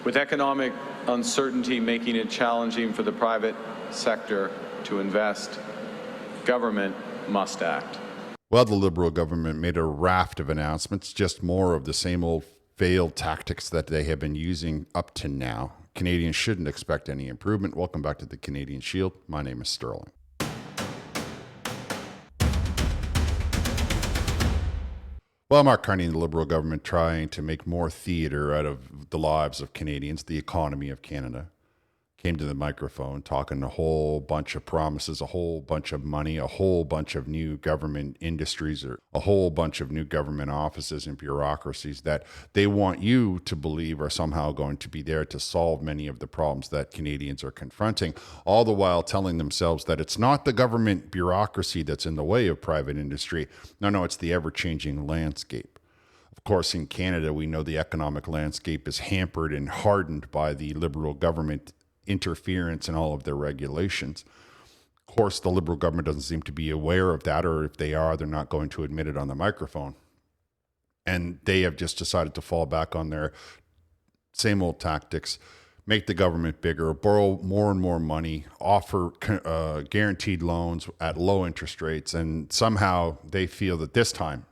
With economic uncertainty making it challenging for the private sector to invest, government must act. Well, the Liberal government made a raft of announcements, just more of the same old failed tactics that they have been using up to now. Canadians shouldn't expect any improvement. Welcome back to the Canadian Shield. My name is Sterling. Well, Mark Carney and the Liberal government trying to make more theatre out of the lives of Canadians, the economy of Canada, came to the microphone talking a whole bunch of promises, a whole bunch of money, a whole bunch of new government industries, or a whole bunch of new government offices and bureaucracies that they want you to believe are somehow going to be there to solve many of the problems that Canadians are confronting, all the while telling themselves that it's not the government bureaucracy that's in the way of private industry. No, it's the ever-changing landscape. Of course, in Canada, we know the economic landscape is hampered and hardened by the Liberal government interference in all of their regulations. Of course, the Liberal government doesn't seem to be aware of that, or if they are, they're not going to admit it on the microphone. And they have just decided to fall back on their same old tactics, make the government bigger, borrow more and more money, offer guaranteed loans at low interest rates, and somehow they feel that this time,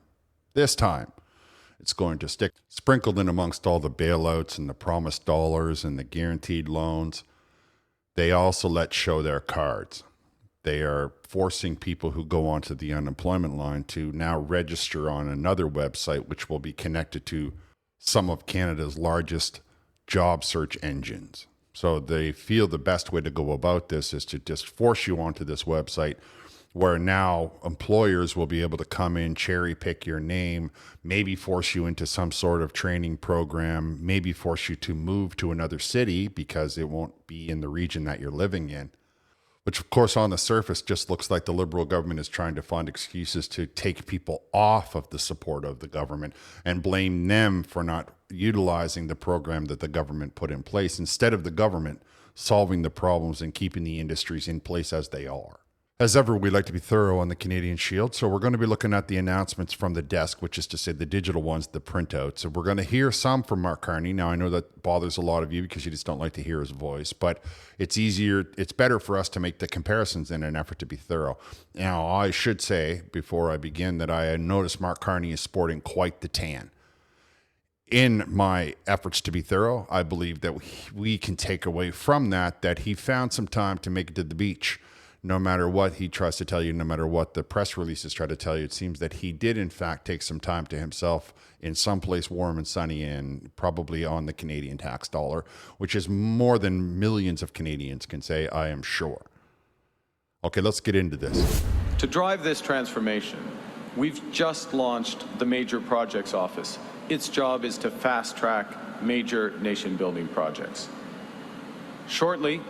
it's going to stick. Sprinkled in amongst all the bailouts and the promised dollars and the guaranteed loans, they also let show their cards. They are forcing people who go onto the unemployment line to now register on another website, which will be connected to some of Canada's largest job search engines. So they feel the best way to go about this is to just force you onto this website, where now employers will be able to come in, cherry pick your name, maybe force you into some sort of training program, maybe force you to move to another city because it won't be in the region that you're living in. Which, of course, on the surface just looks like the Liberal government is trying to find excuses to take people off of the support of the government and blame them for not utilizing the program that the government put in place, instead of the government solving the problems and keeping the industries in place as they are. As ever, we like to be thorough on the Canadian Shield, so we're going to be looking at the announcements from the desk, which is to say the digital ones, the printouts. So we're going to hear some from Mark Carney. Now, I know that bothers a lot of you because you just don't like to hear his voice, but it's better for us to make the comparisons in an effort to be thorough. Now, I should say, before I begin, that I noticed Mark Carney is sporting quite the tan. In my efforts to be thorough, I believe that we can take away from that he found some time to make it to the beach. No matter what he tries to tell you, no matter what the press releases try to tell you, it seems that he did, in fact, take some time to himself in some place warm and sunny and probably on the Canadian tax dollar, which is more than millions of Canadians can say, I am sure. Okay, let's get into this. To drive this transformation, we've just launched the Major Projects Office. Its job is to fast-track major nation-building projects. Shortly,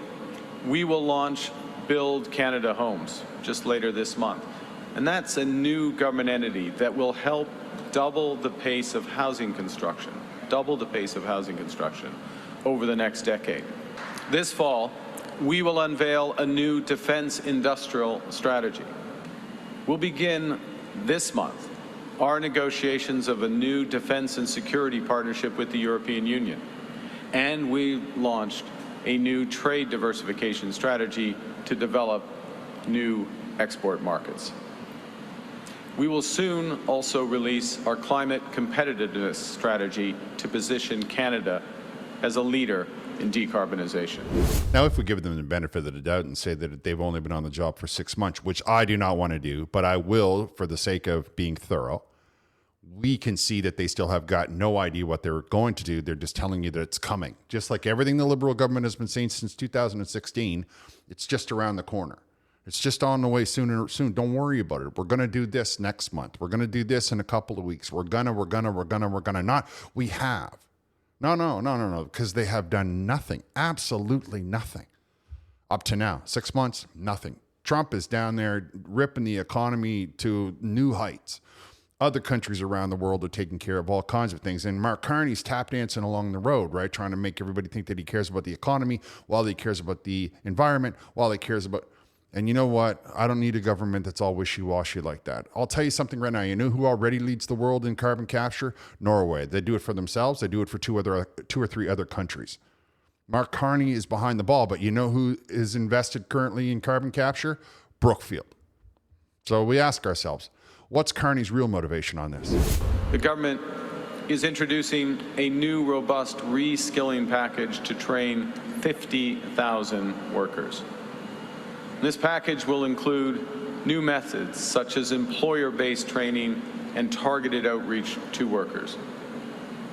we will launch Build Canada Homes just later this month. And that's a new government entity that will help double the pace of housing construction over the next decade. This fall, we will unveil a new defense industrial strategy. We'll begin this month our negotiations of a new defense and security partnership with the European Union. And we launched a new trade diversification strategy to develop new export markets. We will soon also release our climate competitiveness strategy to position Canada as a leader in decarbonization. Now, if we give them the benefit of the doubt and say that they've only been on the job for 6 months, which I do not want to do, but I will for the sake of being thorough, we can see that they still have got no idea what they're going to do. They're just telling you that it's coming. Just like everything the Liberal government has been saying since 2016, it's just around the corner. It's just on the way soon. Don't worry about it. We're going to do this next month. We're going to do this in a couple of weeks. We're gonna not. We have. No, because they have done nothing, absolutely nothing. Up to now, 6 months, nothing. Trump is down there ripping the economy to new heights. Other countries around the world are taking care of all kinds of things. And Mark Carney's tap dancing along the road, right? Trying to make everybody think that he cares about the economy while he cares about the environment, while he cares about And you know what? I don't need a government that's all wishy-washy like that. I'll tell you something right now. You know who already leads the world in carbon capture? Norway. They do it for themselves. They do it for two or three other countries. Mark Carney is behind the ball, but you know who is invested currently in carbon capture? Brookfield. So we ask ourselves, what's Carney's real motivation on this? The government is introducing a new robust reskilling package to train 50,000 workers. This package will include new methods such as employer-based training and targeted outreach to workers.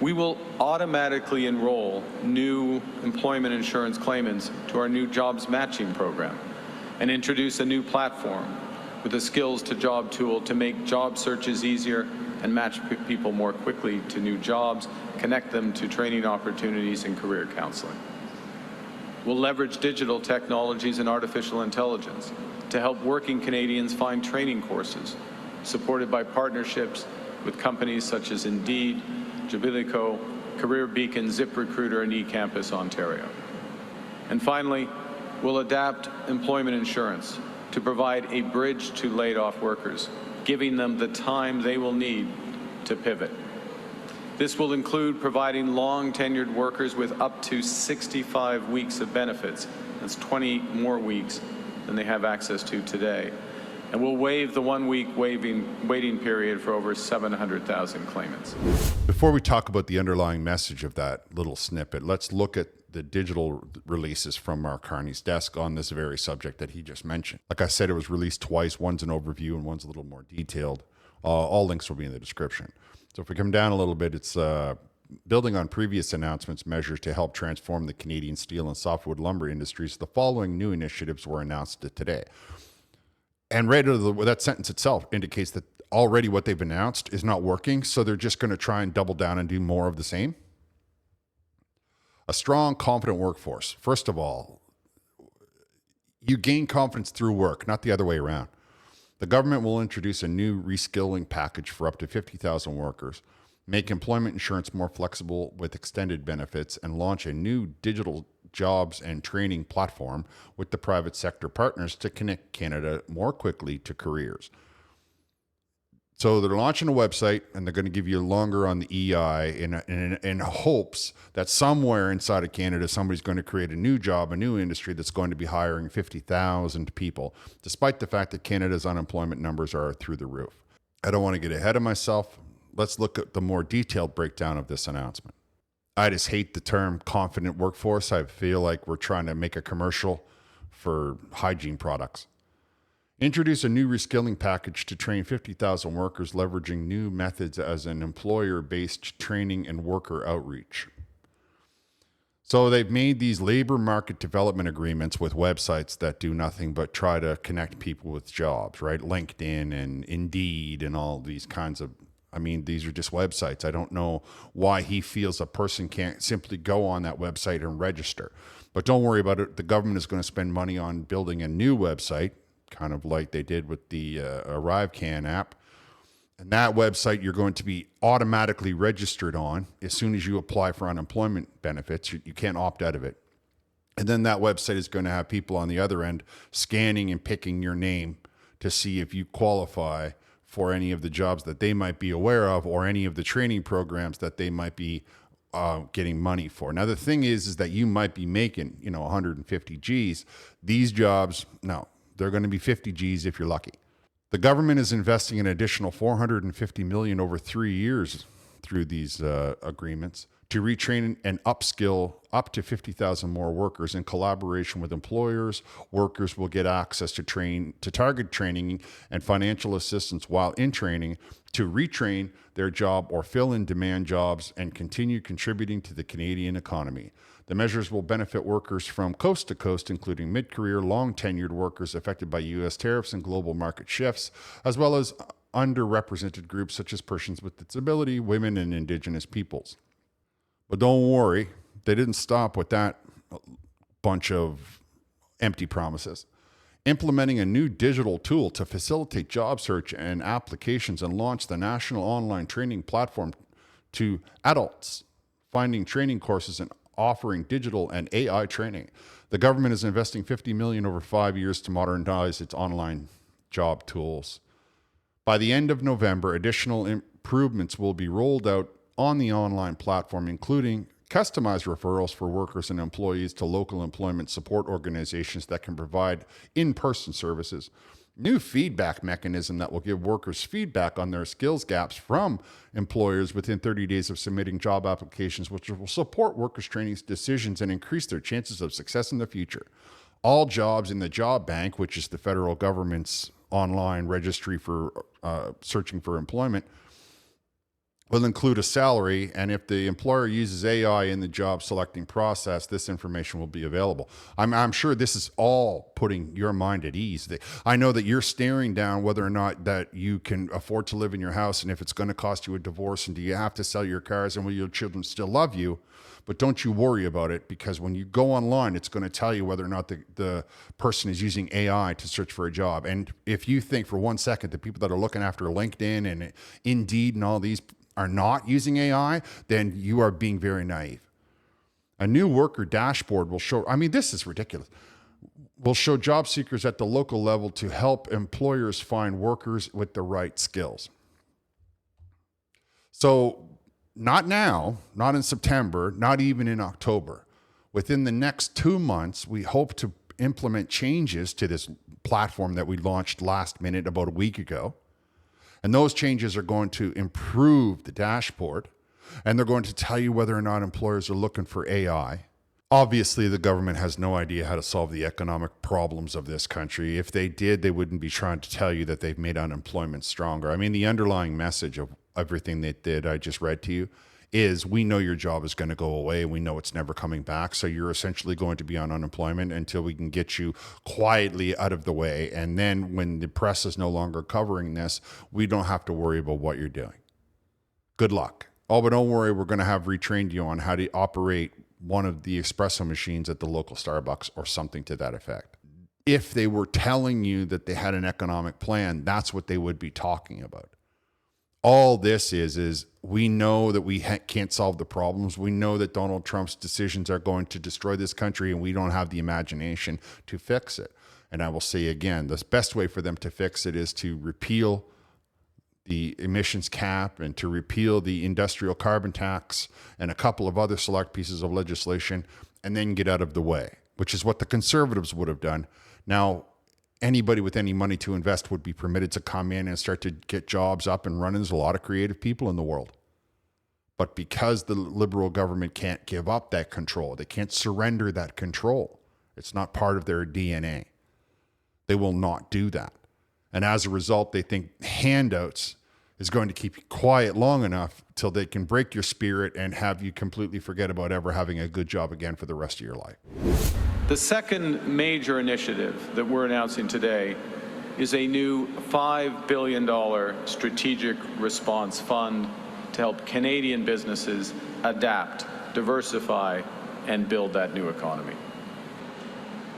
We will automatically enroll new employment insurance claimants to our new jobs matching program and introduce a new platform with a skills to job tool to make job searches easier and match people more quickly to new jobs, connect them to training opportunities and career counseling. We'll leverage digital technologies and artificial intelligence to help working Canadians find training courses, supported by partnerships with companies such as Indeed, Jubilico, Career Beacon, ZipRecruiter, and eCampus Ontario. And finally, we'll adapt employment insurance to provide a bridge to laid-off workers, giving them the time they will need to pivot. This will include providing long-tenured workers with up to 65 weeks of benefits. That's 20 more weeks than they have access to today. And we'll waive the one-week waiting period for over 700,000 claimants. Before we talk about the underlying message of that little snippet, let's look at the digital releases from Mark Carney's desk on this very subject that he just mentioned. Like I said, it was released twice. One's an overview and one's a little more detailed. All links will be in the description. So if we come down a little bit, it's building on previous announcements, measures to help transform the Canadian steel and softwood lumber industries. The following new initiatives were announced today. And right out of that sentence itself indicates that already what they've announced is not working, so they're just going to try and double down and do more of the same. A strong, confident workforce. First of all, you gain confidence through work, not the other way around. The government will introduce a new reskilling package for up to 50,000 workers, make employment insurance more flexible with extended benefits, and launch a new digital jobs and training platform with the private sector partners to connect Canada more quickly to careers. So they're launching a website, and they're going to give you longer on the EI in hopes that somewhere inside of Canada, somebody's going to create a new job, a new industry that's going to be hiring 50,000 people, despite the fact that Canada's unemployment numbers are through the roof. I don't want to get ahead of myself. Let's look at the more detailed breakdown of this announcement. I just hate the term confident workforce. I feel like we're trying to make a commercial for hygiene products. Introduce a new reskilling package to train 50,000 workers, leveraging new methods as an employer-based training and worker outreach. So they've made these labor market development agreements with websites that do nothing but try to connect people with jobs, right? LinkedIn and Indeed and all these kinds of, these are just websites. I don't know why he feels a person can't simply go on that website and register. But don't worry about it. The government is going to spend money on building a new website, kind of like they did with the ArriveCan app. And that website you're going to be automatically registered on as soon as you apply for unemployment benefits. You can't opt out of it. And then that website is going to have people on the other end scanning and picking your name to see if you qualify for any of the jobs that they might be aware of or any of the training programs that they might be getting money for. Now, the thing is that you might be making, 150 G's. These jobs, no. They're going to be 50 G's if you're lucky. The government is investing an additional $450 million over 3 years through these agreements to retrain and upskill up to 50,000 more workers in collaboration with employers. Workers will get access to target training and financial assistance while in training to retrain their job or fill in demand jobs and continue contributing to the Canadian economy. The measures will benefit workers from coast to coast, including mid-career, long-tenured workers affected by U.S. tariffs and global market shifts, as well as underrepresented groups such as persons with disability, women, and Indigenous peoples. But don't worry, they didn't stop with that bunch of empty promises. Implementing a new digital tool to facilitate job search and applications and launch the national online training platform to adults, finding training courses and offering digital and AI training. The government is investing $50 million over 5 years to modernize its online job tools. By the end of November, additional improvements will be rolled out on the online platform, including customized referrals for workers and employees to local employment support organizations that can provide in-person services. New feedback mechanism that will give workers feedback on their skills gaps from employers within 30 days of submitting job applications, which will support workers' training decisions and increase their chances of success in the future. All jobs in the job bank, which is the federal government's online registry for searching for employment, will include a salary, and if the employer uses AI in the job selecting process, this information will be available. I'm sure this is all putting your mind at ease. I know that you're staring down whether or not that you can afford to live in your house, and if it's going to cost you a divorce, and do you have to sell your cars, and will your children still love you? But don't you worry about it, because when you go online, it's going to tell you whether or not the person is using AI to search for a job. And if you think for 1 second that people that are looking after LinkedIn and Indeed and all these are not using AI, then you are being very naive. A new worker dashboard will show, this is ridiculous, will show job seekers at the local level to help employers find workers with the right skills. So not now, not in September, not even in October. Within the next 2 months, we hope to implement changes to this platform that we launched last minute about a week ago. And those changes are going to improve the dashboard, and they're going to tell you whether or not employers are looking for AI. Obviously, the government has no idea how to solve the economic problems of this country. If they did, they wouldn't be trying to tell you that they've made unemployment stronger. The underlying message of everything they did, I just read to you, is we know your job is going to go away. We know it's never coming back. So you're essentially going to be on unemployment until we can get you quietly out of the way. And then when the press is no longer covering this, we don't have to worry about what you're doing. Good luck. Oh, but don't worry, we're going to have retrained you on how to operate one of the espresso machines at the local Starbucks or something to that effect. If they were telling you that they had an economic plan, that's what they would be talking about. All this is we know that we can't solve the problems. We know that Donald Trump's decisions are going to destroy this country, and we don't have the imagination to fix it. And I will say again, the best way for them to fix it is to repeal the emissions cap and to repeal the industrial carbon tax and a couple of other select pieces of legislation, and then get out of the way, which is what the conservatives would have done. Now, anybody with any money to invest would be permitted to come in and start to get jobs up and running. There's a lot of creative people in the world. But because the Liberal government can't give up that control, they can't surrender that control. It's not part of their DNA. They will not do that. And as a result, they think handouts is going to keep you quiet long enough till they can break your spirit and have you completely forget about ever having a good job again for the rest of your life. The second major initiative that we're announcing today is a new $5 billion strategic response fund to help Canadian businesses adapt, diversify, and build that new economy.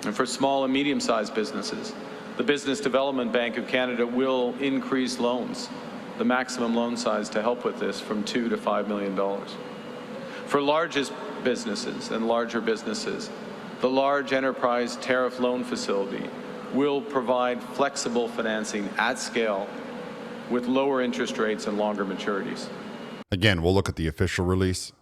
And for small and medium-sized businesses, the Business Development Bank of Canada will increase loans, the maximum loan size to help with this, from $2 to $5 million. For largest businesses and larger businesses, the Large Enterprise Tariff Loan Facility will provide flexible financing at scale with lower interest rates and longer maturities. Again, we'll look at the official release.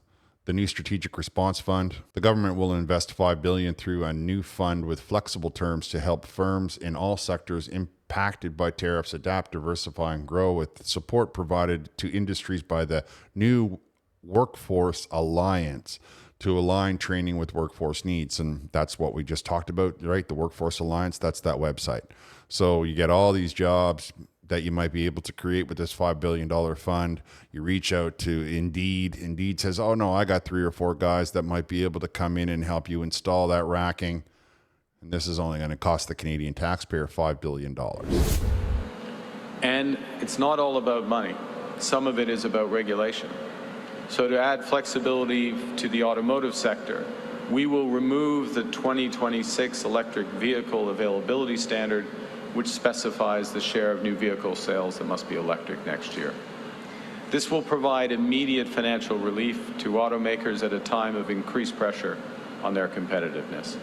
The new Strategic Response Fund. The government will invest $5 billion through a new fund with flexible terms to help firms in all sectors impacted by tariffs adapt, diversify, and grow, with support provided to industries by the new Workforce Alliance to align training with workforce needs. And that's what we just talked about, right? The Workforce Alliance, that's that website. So you get all these jobs that you might be able to create with this $5 billion fund. You reach out to Indeed. Indeed says, oh no, I got 3 or 4 guys that might be able to come in and help you install that racking. And this is only going to cost the Canadian taxpayer $5 billion. And it's not all about money. Some of it is about regulation. So to add flexibility to the automotive sector, we will remove the 2026 electric vehicle availability standard, which specifies the share of new vehicle sales that must be electric next year. This will provide immediate financial relief to automakers at a time of increased pressure on their competitiveness.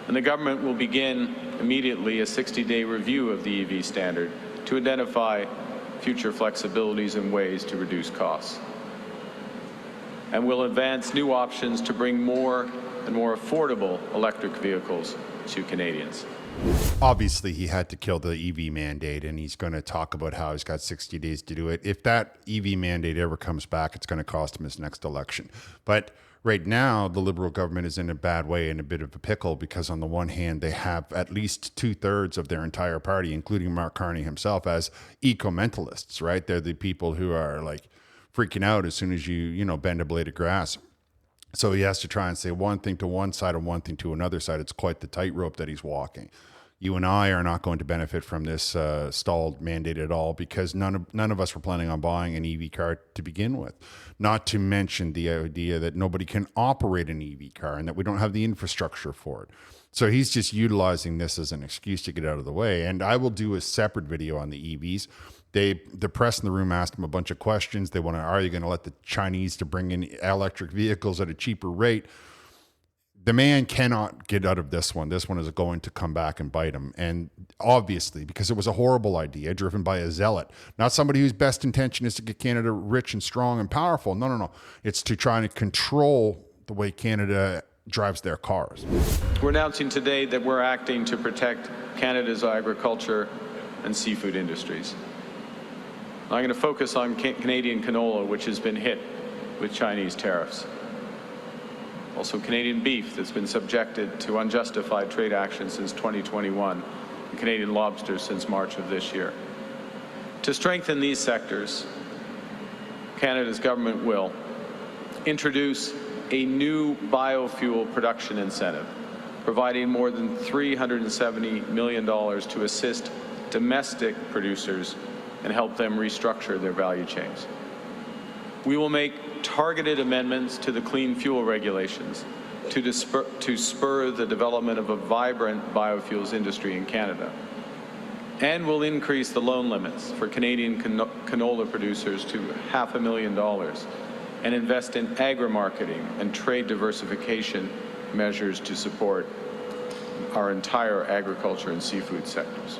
And the government will begin immediately a 60-day review of the EV standard to identify future flexibilities and ways to reduce costs. And will advance new options to bring more and more affordable electric vehicles to Canadians. Obviously, he had to kill the EV mandate, and he's going to talk about how he's got 60 days to do it. If that EV mandate ever comes back, it's going to cost him his next election. But right now, the Liberal government is in a bad way, in a bit of a pickle, because on the one hand, they have at least 2/3 of their entire party, including Mark Carney himself, as eco-mentalists, right? They're the people who are like freaking out as soon as you bend a blade of grass. So he has to try and say one thing to one side and one thing to another side. It's quite the tightrope that he's walking. You and I are not going to benefit from this stalled mandate at all, because none of us were planning on buying an EV car to begin with. Not to mention the idea that nobody can operate an EV car and that we don't have the infrastructure for it. So he's just utilizing this as an excuse to get out of the way. And I will do a separate video on the EVs. The press in the room asked him a bunch of questions. They want to, are you going to let the Chinese to bring in electric vehicles at a cheaper rate? The man cannot get out of this one. This one is going to come back and bite him. And obviously, because it was a horrible idea driven by a zealot, not somebody whose best intention is to get Canada rich and strong and powerful. No. It's to try and control the way Canada drives their cars. We're announcing today that we're acting to protect Canada's agriculture and seafood industries. I'm going to focus on Canadian canola, which has been hit with Chinese tariffs. Also Canadian beef that's been subjected to unjustified trade action since 2021, and Canadian lobster since March of this year. To strengthen these sectors, Canada's government will introduce a new biofuel production incentive, providing more than $370 million to assist domestic producers and help them restructure their value chains. We will make targeted amendments to the clean fuel regulations to spur the development of a vibrant biofuels industry in Canada. And we'll increase the loan limits for Canadian canola producers to $500,000 and invest in agri-marketing and trade diversification measures to support our entire agriculture and seafood sectors.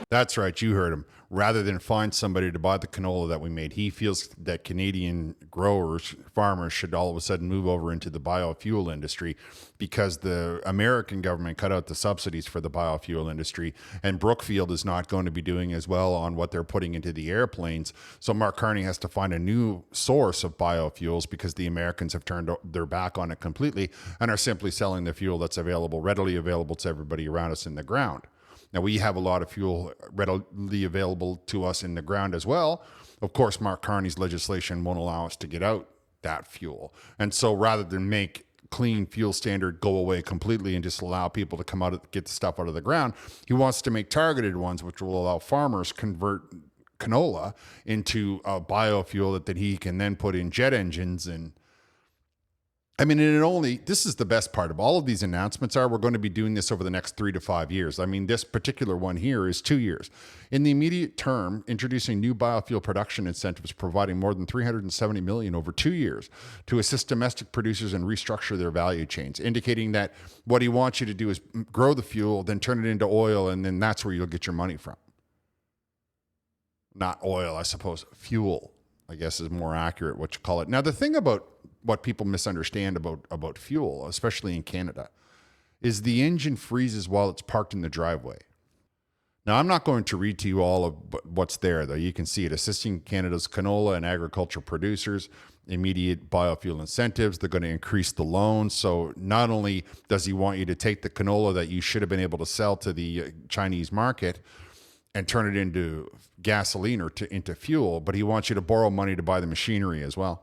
That's right. You heard him. Rather than find somebody to buy the canola that we made, he feels that Canadian growers, farmers should all of a sudden move over into the biofuel industry, because the American government cut out the subsidies for the biofuel industry, and Brookfield is not going to be doing as well on what they're putting into the airplanes. So Mark Carney has to find a new source of biofuels, because the Americans have turned their back on it completely and are simply selling the fuel that's available, readily available to everybody around us in the ground. Now, we have a lot of fuel readily available to us in the ground as well. Of course, Mark Carney's legislation won't allow us to get out that fuel. And so rather than make clean fuel standard go away completely and just allow people to come out, get the stuff out of the ground, he wants to make targeted ones, which will allow farmers convert canola into a biofuel that he can then put in jet engines. And I mean, this is the best part of all of these announcements we're going to be doing this over the next 3 to 5 years. I mean, this particular one here is 2 years. In the immediate term, introducing new biofuel production incentives, providing more than $370 million over 2 years to assist domestic producers and restructure their value chains, indicating that what he wants you to do is grow the fuel, then turn it into oil, and then that's where you'll get your money from. Not oil, I suppose. Fuel, I guess, is more accurate what you call it. Now, the thing about what people misunderstand about fuel, especially in Canada, is the engine freezes while it's parked in the driveway. Now, I'm not going to read to you all of what's there, though. You can see it. Assisting Canada's canola and agriculture producers, immediate biofuel incentives. They're going to increase the loans. So not only does he want you to take the canola that you should have been able to sell to the Chinese market and turn it into gasoline or into fuel, but he wants you to borrow money to buy the machinery as well.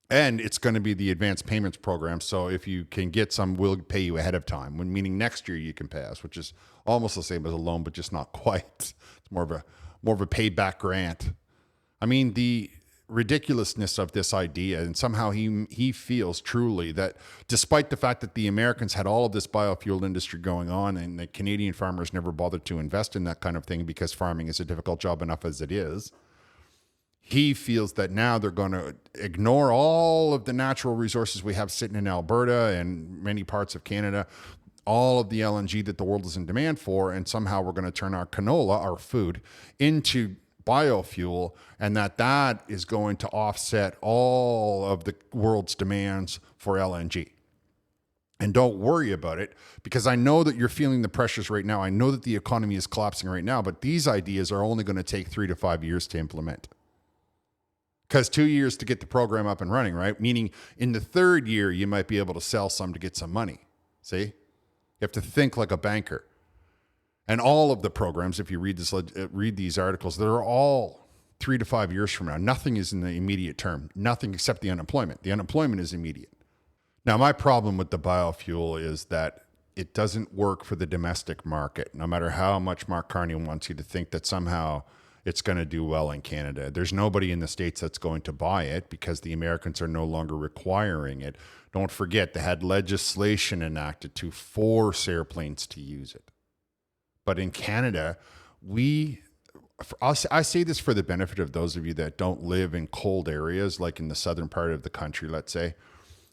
And it's going to be the advanced payments program. So if you can get some, we'll pay you ahead of time, meaning next year you can pay us, which is almost the same as a loan, but just not quite. It's more of a payback grant. I mean, the ridiculousness of this idea, and somehow he feels truly that despite the fact that the Americans had all of this biofuel industry going on and the Canadian farmers never bothered to invest in that kind of thing because farming is a difficult job enough as it is, He feels that now they're going to ignore all of the natural resources we have sitting in Alberta and many parts of Canada, all of the LNG that the world is in demand for, and somehow we're going to turn our canola, our food, into biofuel, and that is going to offset all of the world's demands for LNG. And don't worry about it, because I know that you're feeling the pressures right now. I know that the economy is collapsing right now, but these ideas are only going to take 3 to 5 years to implement. Because 2 years to get the program up and running, right? Meaning in the third year, you might be able to sell some to get some money. See? You have to think like a banker. And all of the programs, if you read these articles, they're all 3 to 5 years from now. Nothing is in the immediate term. Nothing except the unemployment. The unemployment is immediate. Now, my problem with the biofuel is that it doesn't work for the domestic market, no matter how much Mark Carney wants you to think that somehow it's going to do well in Canada. There's nobody in the States that's going to buy it because the Americans are no longer requiring it. Don't forget, they had legislation enacted to force airplanes to use it. But in Canada, I say this for the benefit of those of you that don't live in cold areas, like in the southern part of the country, let's say,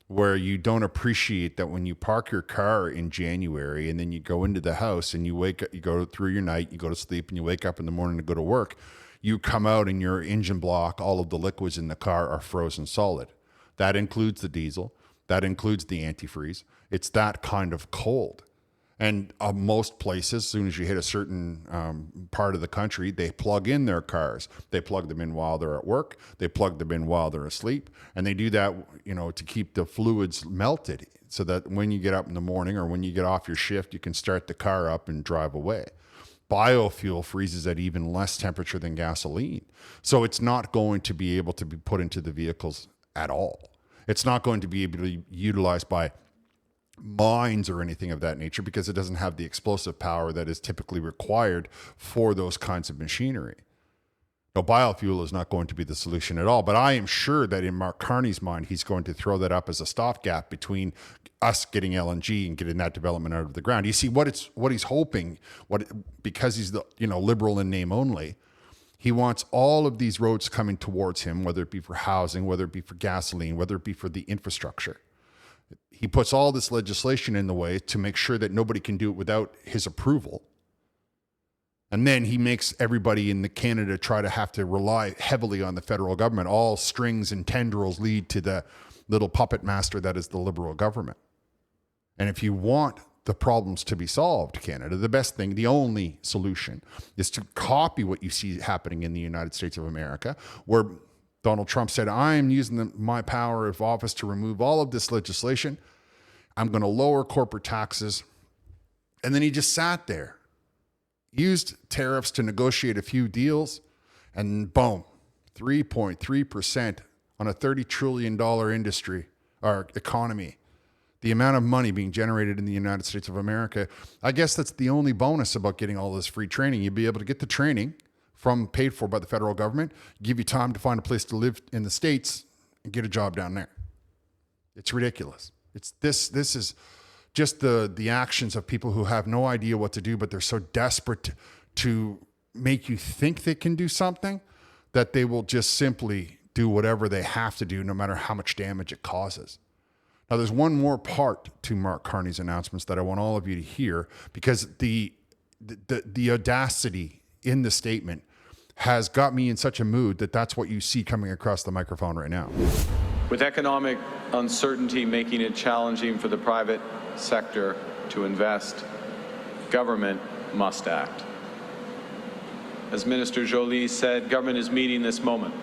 where you don't appreciate that when you park your car in January and then you go into the house and you wake up, you go through your night, you go to sleep and you wake up in the morning to go to work, you come out and your engine block, all of the liquids in the car are frozen solid. That includes the diesel. That includes the antifreeze. It's that kind of cold. And most places, as soon as you hit a certain part of the country, they plug in their cars. They plug them in while they're at work. They plug them in while they're asleep. And they do that, to keep the fluids melted so that when you get up in the morning or when you get off your shift, you can start the car up and drive away. Biofuel freezes at even less temperature than gasoline. So it's not going to be able to be put into the vehicles at all. It's not going to be able to be utilized by mines or anything of that nature because it doesn't have the explosive power that is typically required for those kinds of machinery. No, biofuel is not going to be the solution at all, but I am sure that in Mark Carney's mind, he's going to throw that up as a stopgap between us getting LNG and getting that development out of the ground. You see, what he's hoping, because he's the liberal in name only, he wants all of these roads coming towards him, whether it be for housing, whether it be for gasoline, whether it be for the infrastructure. He puts all this legislation in the way to make sure that nobody can do it without his approval. And then he makes everybody in Canada try to have to rely heavily on the federal government. All strings and tendrils lead to the little puppet master that is the Liberal government. And if you want the problems to be solved, Canada, the best thing, the only solution is to copy what you see happening in the United States of America, where Donald Trump said, I'm using my power of office to remove all of this legislation. I'm going to lower corporate taxes. And then he just sat there, used tariffs to negotiate a few deals, and boom, 3.3% on a $30 trillion industry or economy. The amount of money being generated in the United States of America. I guess that's the only bonus about getting all this free training. You'll be able to get the training paid for by the federal government, give you time to find a place to live in the States and get a job down there. It's ridiculous. This is just the actions of people who have no idea what to do, but they're so desperate to make you think they can do something that they will just simply do whatever they have to do, no matter how much damage it causes. Now, there's one more part to Mark Carney's announcements that I want all of you to hear, because the audacity in the statement has got me in such a mood that's what you see coming across the microphone right now. With economic uncertainty making it challenging for the private sector to invest, government must act. As Minister Joly said, government is meeting this moment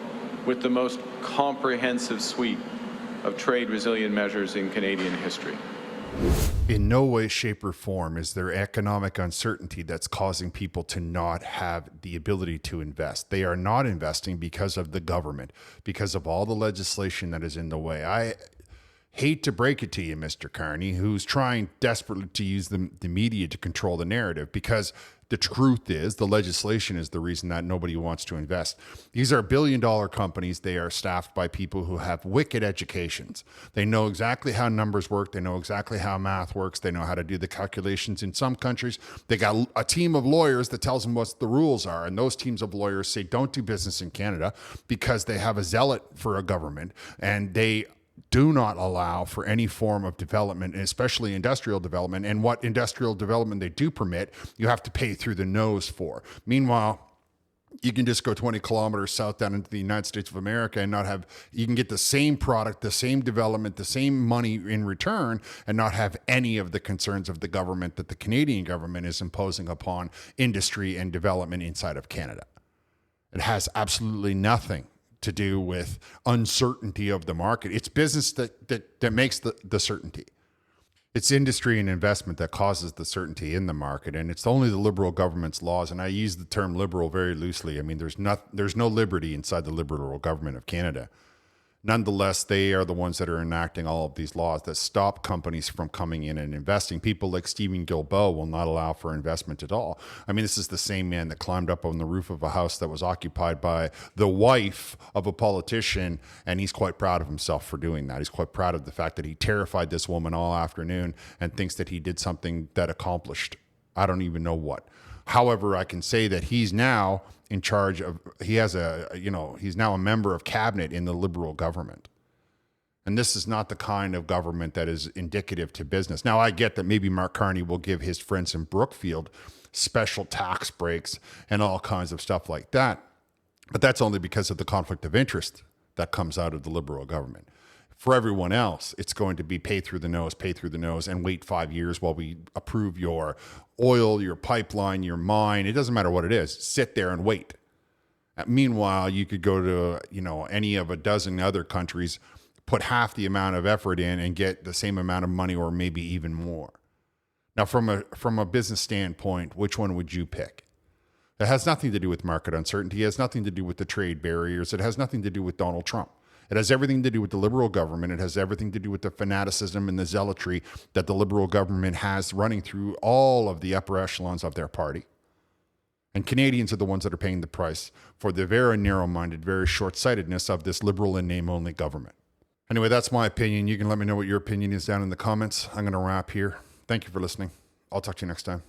with the most comprehensive suite of trade-resilient measures in Canadian history. In no way, shape, or form is there economic uncertainty that's causing people to not have the ability to invest. They are not investing because of the government, because of all the legislation that is in the way. Hate to break it to you, Mr. Carney, who's trying desperately to use the media to control the narrative, because the truth is the legislation is the reason that nobody wants to invest. These are billion-dollar companies. They are staffed by people who have wicked educations. They know exactly how numbers work. They know exactly how math works. They know how to do the calculations. In some countries, they got a team of lawyers that tells them what the rules are. And those teams of lawyers say, don't do business in Canada, because they have a zealot for a government, and they do not allow for any form of development, especially industrial development. And what industrial development they do permit, you have to pay through the nose for. Meanwhile, you can just go 20 kilometers south down into the United States of America and not have, you can get the same product, the same development, the same money in return, and not have any of the concerns of the government that the Canadian government is imposing upon industry and development inside of Canada. It has absolutely nothing to do with uncertainty of the market. It's business that makes the certainty. It's industry and investment that causes the certainty in the market. And it's only the Liberal government's laws. And I use the term liberal very loosely. I mean, there's no liberty inside the Liberal government of Canada. Nonetheless, they are the ones that are enacting all of these laws that stop companies from coming in and investing. People like Stephen Guilbeault will not allow for investment at all. I mean, this is the same man that climbed up on the roof of a house that was occupied by the wife of a politician, and he's quite proud of himself for doing that. He's quite proud of the fact that he terrified this woman all afternoon and thinks that he did something that accomplished I don't even know what. However, I can say that he's now in charge of, he's now a member of cabinet in the Liberal government. And this is not the kind of government that is indicative to business. Now, I get that maybe Mark Carney will give his friends in Brookfield special tax breaks and all kinds of stuff like that. But that's only because of the conflict of interest that comes out of the Liberal government. For everyone else, it's going to be pay through the nose, and wait 5 years while we approve your oil, your pipeline, your mine. It doesn't matter what it is. Sit there and wait. Meanwhile, you could go to, any of a dozen other countries, put half the amount of effort in and get the same amount of money or maybe even more. Now, from a business standpoint, which one would you pick? It has nothing to do with market uncertainty. It has nothing to do with the trade barriers. It has nothing to do with Donald Trump. It has everything to do with the Liberal government. It has everything to do with the fanaticism and the zealotry that the Liberal government has running through all of the upper echelons of their party. And Canadians are the ones that are paying the price for the very narrow-minded, very short-sightedness of this Liberal in name-only government. Anyway, that's my opinion. You can let me know what your opinion is down in the comments. I'm going to wrap here. Thank you for listening. I'll talk to you next time.